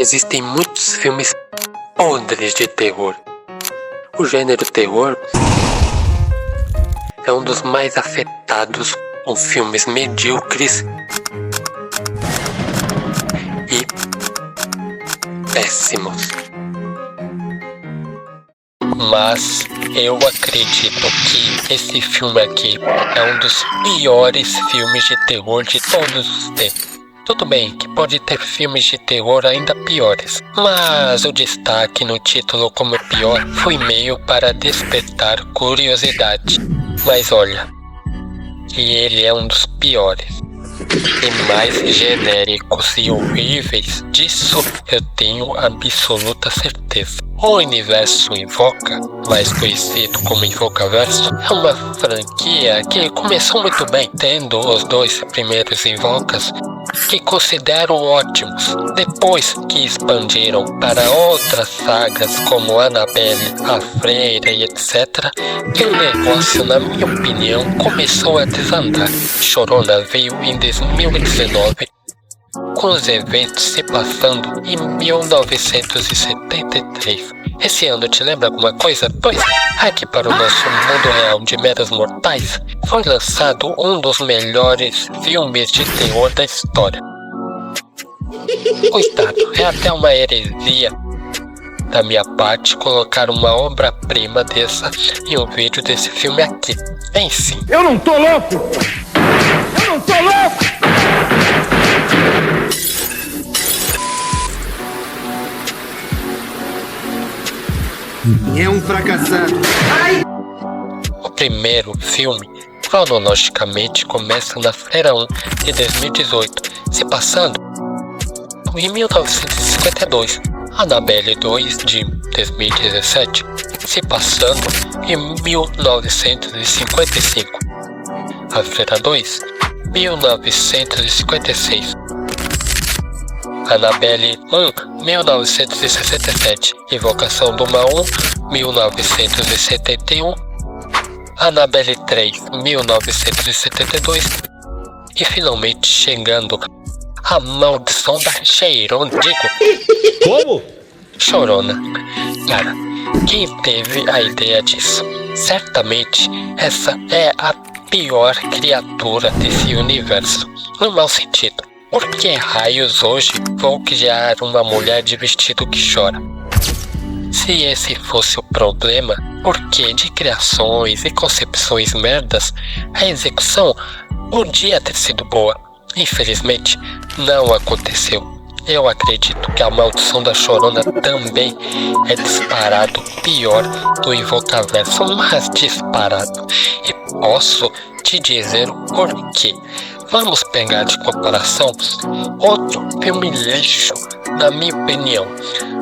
Existem muitos filmes podres de terror. O gênero terror é um dos mais afetados com filmes medíocres e péssimos. Mas eu acredito que esse filme aqui é um dos piores filmes de terror de todos os tempos. Tudo bem que pode ter filmes de terror ainda piores, mas o destaque no título como pior foi meio para despertar curiosidade. Mas olha, que ele é um dos piores e mais genéricos e horríveis, disso eu tenho absoluta certeza. O universo Invoca, mais conhecido como Invocaverso, é uma franquia que começou muito bem, tendo os 2 primeiros Invocas que considero ótimos. Depois que expandiram para outras sagas como Annabelle, a Freira e etc., que o negócio, na minha opinião, começou a desandar. Chorona veio em 2019, com os eventos se passando em 1973. Esse ano te lembra alguma coisa? Pois, aqui para o nosso mundo real de meros mortais, foi lançado um dos melhores filmes de terror da história. Coitado, é até uma heresia da minha parte colocar uma obra-prima dessa em um vídeo desse filme aqui. Bem sim. Eu não tô louco! Eu não tô louco! É um fracassado. Ai! O primeiro filme, cronologicamente, começa na Freira 1 de 2018, se passando em 1952. Annabelle 2 de 2017, se passando em 1955. A Freira 2, 1956. Annabelle 1, 1967, Invocação do Mal 1, 1971, Annabelle 3, 1972 e finalmente chegando a Maldição da Chorona. Como? Chorona. Cara, quem teve a ideia disso? Certamente essa é a pior criatura desse universo, no mau sentido. Por que raios hoje vou criar uma mulher de vestido que chora? Se esse fosse o problema, por que de criações e concepções merdas, a execução podia ter sido boa? Infelizmente, não aconteceu. Eu acredito que a Maldição da Chorona também é disparado pior do Invocaverso, mas disparado. E posso te dizer o porquê. Vamos pegar de comparação outro filme lixo, na minha opinião,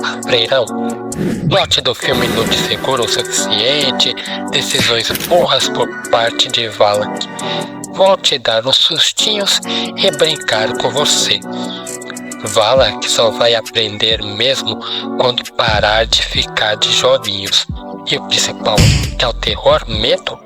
A Freira 1. Plot do filme não te segura o suficiente, decisões burras por parte de Valak. Vou te dar uns sustinhos e brincar com você. Valak só vai aprender mesmo quando parar de ficar de joguinhos. E o principal, que é o terror, medo,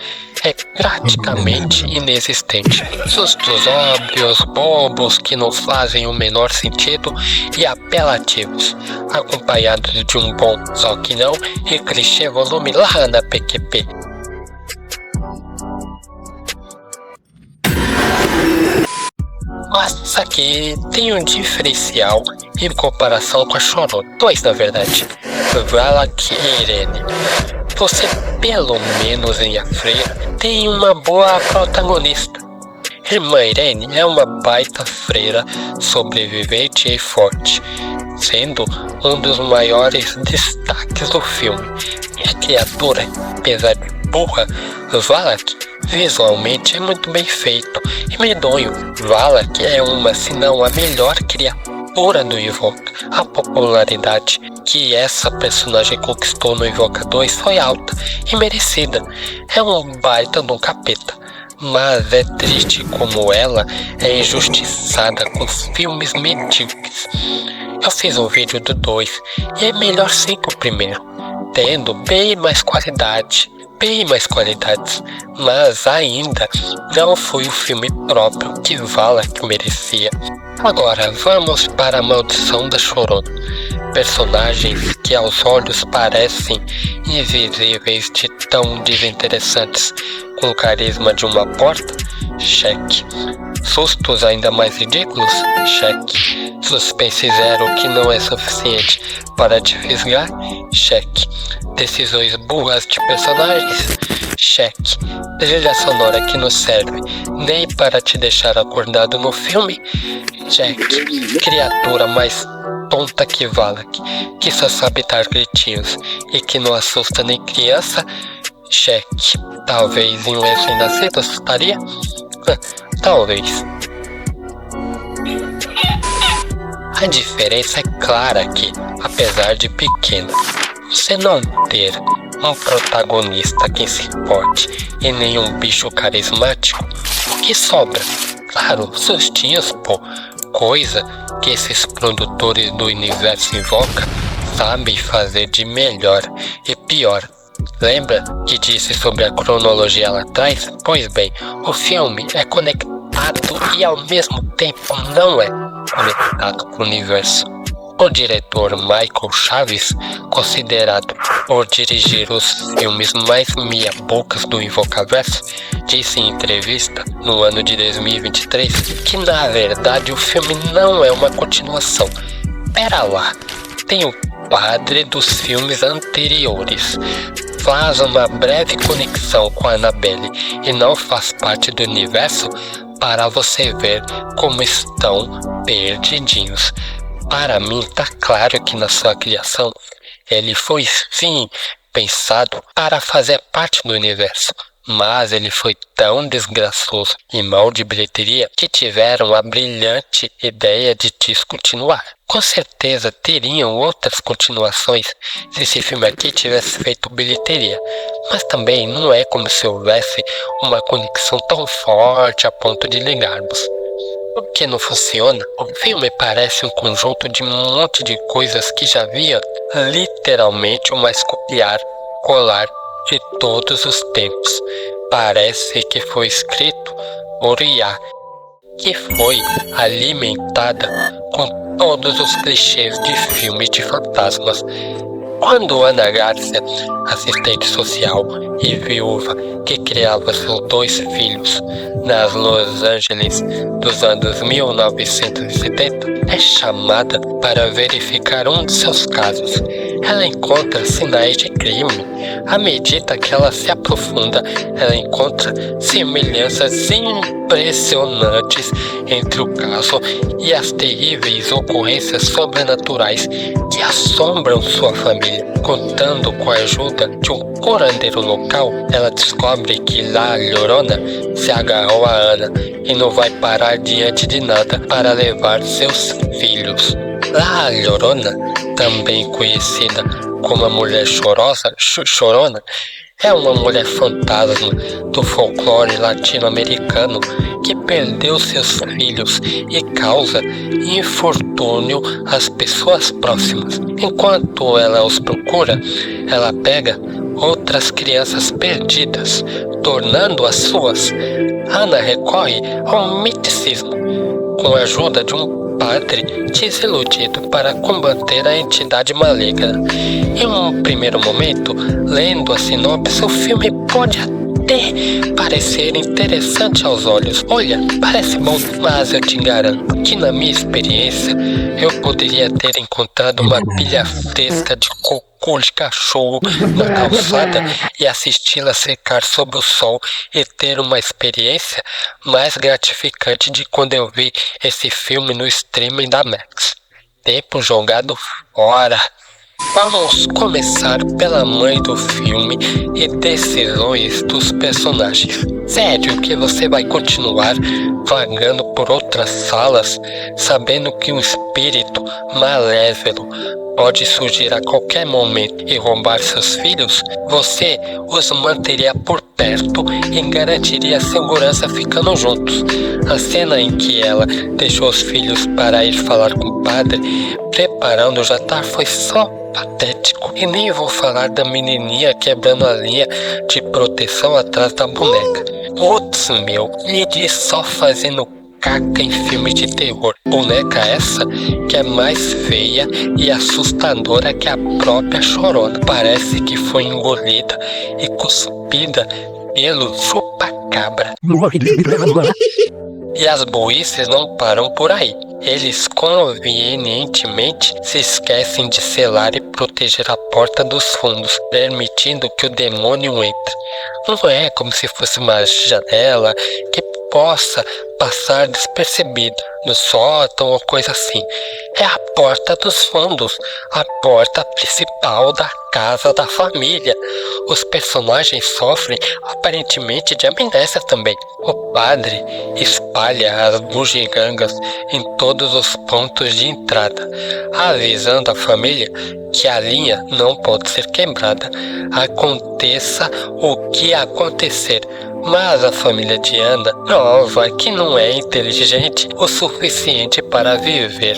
é praticamente inexistente. Sustos óbvios, bobos, que não fazem o menor sentido e apelativos, acompanhados de um bom só que não e clichê volume lá na PQP. Mas aqui tem um diferencial em comparação com a Chorona. 2 na verdade. Valak e Irene. Você pelo menos em A Freira tem uma boa protagonista. Irmã Irene é uma baita freira sobrevivente e forte, sendo um dos maiores destaques do filme. E a criatura, apesar de burra, Valak visualmente é muito bem feito e medonho. Valak é uma, se não a melhor criatura do Invoca. A popularidade que essa personagem conquistou no Invoca 2 foi alta e merecida. É um baita de um capeta, mas é triste como ela é injustiçada com filmes medíocres. Eu fiz um vídeo do 2 e é melhor sim que o primeiro, tendo bem mais qualidades, mas ainda não foi o filme próprio que Valak merecia. Agora vamos para a Maldição da Chorona. personagens que aos olhos parecem invisíveis de tão desinteressantes, com carisma de uma porta? Cheque. Sustos ainda mais ridículos? Cheque. Suspense zero que não é suficiente para te fisgar? Cheque. Decisões burras de personagens? Cheque. Trilha sonora que não serve nem para te deixar acordado no filme? Cheque. Criatura mais tonta que Valak, que só sabe dar gritinhos e que não assusta nem criança? Cheque. Talvez em um recém-nascido assustaria? Talvez. A diferença é clara aqui, apesar de pequena. Você não ter um protagonista que se importe e nenhum bicho carismático, o que sobra? Claro, sustinhos, pô. Coisa que esses produtores do universo invocam sabem fazer de melhor e pior. Lembra que disse sobre a cronologia lá atrás? Pois bem, o filme é conectado e ao mesmo tempo não é conectado com o universo. O diretor Michael Chaves, considerado por dirigir os filmes mais meia-bocas do Invocaverso, disse em entrevista no ano de 2023 que na verdade o filme não é uma continuação. Pera lá, tem o padre dos filmes anteriores, faz uma breve conexão com a Annabelle e não faz parte do universo para você ver como estão perdidinhos. Para mim tá claro que na sua criação ele foi sim pensado para fazer parte do universo, mas ele foi tão desgraçoso e mal de bilheteria que tiveram a brilhante ideia de descontinuar. Com certeza teriam outras continuações se esse filme aqui tivesse feito bilheteria, mas também não é como se houvesse uma conexão tão forte a ponto de ligarmos. O que não funciona? O filme parece um conjunto de um monte de coisas que já havia literalmente uma copiar, colar de todos os tempos. Parece que foi escrito por IA, que foi alimentada com todos os clichês de filmes de fantasmas. Quando Ana Garcia, assistente social e viúva que criava seus 2 filhos nas Los Angeles dos anos 1970, é chamada para verificar um de seus casos, ela encontra sinais de crime. À medida que ela se aprofunda, ela encontra semelhanças impressionantes entre o caso e as terríveis ocorrências sobrenaturais que assombram sua família. Contando com a ajuda de um curandeiro local, ela descobre que La Llorona se agarrou a Ana e não vai parar diante de nada para levar seus filhos. La Llorona, também conhecida como a mulher chorona, é uma mulher fantasma do folclore latino-americano que perdeu seus filhos e causa infortúnio às pessoas próximas. Enquanto ela os procura, ela pega outras crianças perdidas, tornando-as suas. Ana recorre ao misticismo, com a ajuda de um padre desiludido para combater a entidade maligna. Em um primeiro momento, lendo a sinopse, o filme pode até parecer interessante aos olhos. Olha, parece bom, mas eu te garanto que na minha experiência eu poderia ter encontrado uma pilha fresca de cocô de cachorro na calçada e assisti-la secar sob o sol e ter uma experiência mais gratificante de quando eu vi esse filme no streaming da Max. Tempo jogado fora. Vamos começar pela mãe do filme e decisões dos personagens. Sério que você vai continuar vagando por outras salas, sabendo que um espírito malévolo pode surgir a qualquer momento e roubar seus filhos? Você os manteria por perto e garantiria a segurança ficando juntos. A cena em que ela deixou os filhos para ir falar com o padre, preparando o jantar, foi só patético. E nem vou falar da menininha quebrando a linha de proteção atrás da boneca. Putz, meu, e de só fazendo macaca em filme de terror. Boneca essa que é mais feia e assustadora que a própria Chorona. Parece que foi engolida e cuspida pelo chupa-cabra. E as burrices não param por aí. Eles convenientemente se esquecem de selar e proteger a porta dos fundos, permitindo que o demônio entre. Não é como se fosse uma janela que possa passar despercebido no sótão ou coisa assim. É a porta dos fundos, a porta principal da casa da família. Os personagens sofrem aparentemente de amnésia também. O padre espalha as bugigangas em todos os pontos de entrada, avisando a família que a linha não pode ser quebrada, aconteça o que acontecer. Mas a família de Ana prova que não é inteligente o suficiente para viver.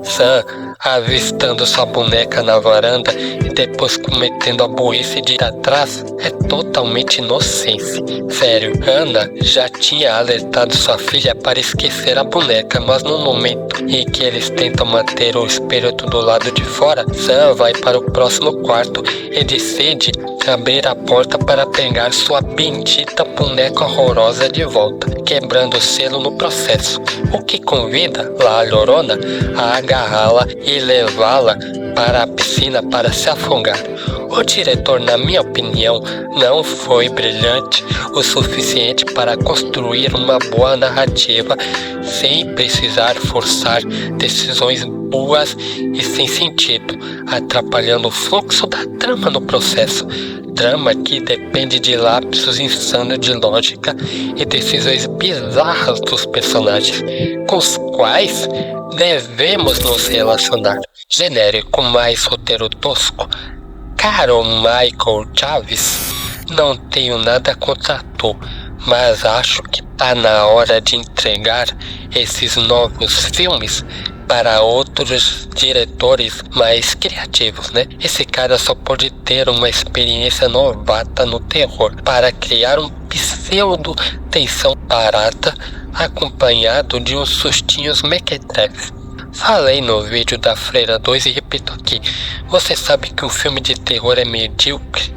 Sam, avistando sua boneca na varanda e depois cometendo a burrice de ir atrás, é totalmente inocência. Sério, Ana já tinha alertado sua filha para esquecer a boneca, mas no momento em que eles tentam manter o espírito do lado de fora, Sam vai para o próximo quarto e decide abrir a porta para pegar sua bendita boneca horrorosa de volta, quebrando o selo no processo, o que convida La Llorona a agarrá-la e levá-la para a piscina para se afogar. O diretor, na minha opinião, não foi brilhante o suficiente para construir uma boa narrativa sem precisar forçar decisões boas e sem sentido, atrapalhando o fluxo da trama no processo. Drama que depende de lapsos insanos de lógica e decisões bizarras dos personagens, com os quais devemos nos relacionar. Genérico mais roteiro tosco. Caro Michael Chaves, não tenho nada contra tu, mas acho que tá na hora de entregar esses novos filmes para outros diretores mais criativos, né? Esse cara só pode ter uma experiência novata no terror para criar um pseudo tensão barata acompanhado de uns sustinhos mequetrefes. Falei no vídeo da Freira 2 e repito aqui, você sabe que um filme de terror é medíocre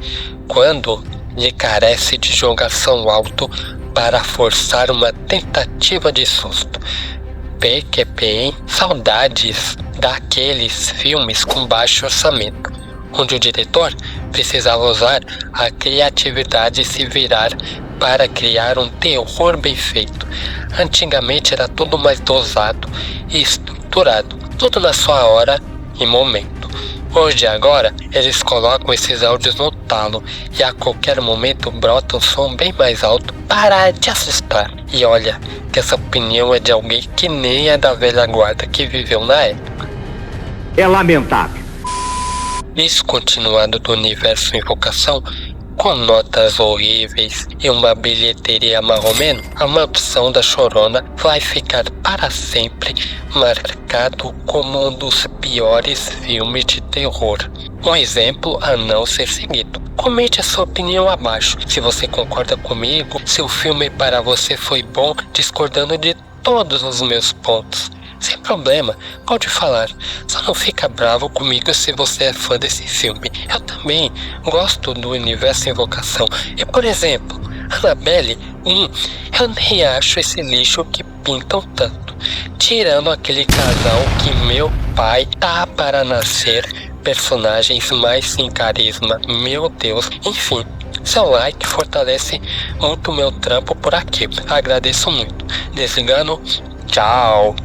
quando lhe carece de jogação alto para forçar uma tentativa de susto. PQP, hein? Saudades daqueles filmes com baixo orçamento, onde o diretor precisava usar a criatividade e se virar para criar um terror bem feito. Antigamente era tudo mais dosado e estruturado, tudo na sua hora e momento. Hoje agora eles colocam esses áudios no talo e a qualquer momento brota um som bem mais alto para te assustar. E olha que essa opinião é de alguém que nem é da velha guarda que viveu na época. É lamentável. Descontinuado do universo Invocação, com notas horríveis e uma bilheteria marromeno, A Maldição da Chorona vai ficar para sempre marcado como um dos piores filmes de terror. Um exemplo a não ser seguido. Comente a sua opinião abaixo, se você concorda comigo, se o filme para você foi bom, discordando de todos os meus pontos. Sem problema, pode falar, só não fica bravo comigo se você é fã desse filme. Eu também gosto do universo Invocação. E por exemplo, Annabelle 1, eu nem acho esse lixo que pintam tanto. Tirando aquele casal que meu pai tá para nascer, personagens mais sem carisma, meu Deus, enfim. Seu like fortalece muito meu trampo por aqui. Agradeço muito. Desligando, tchau.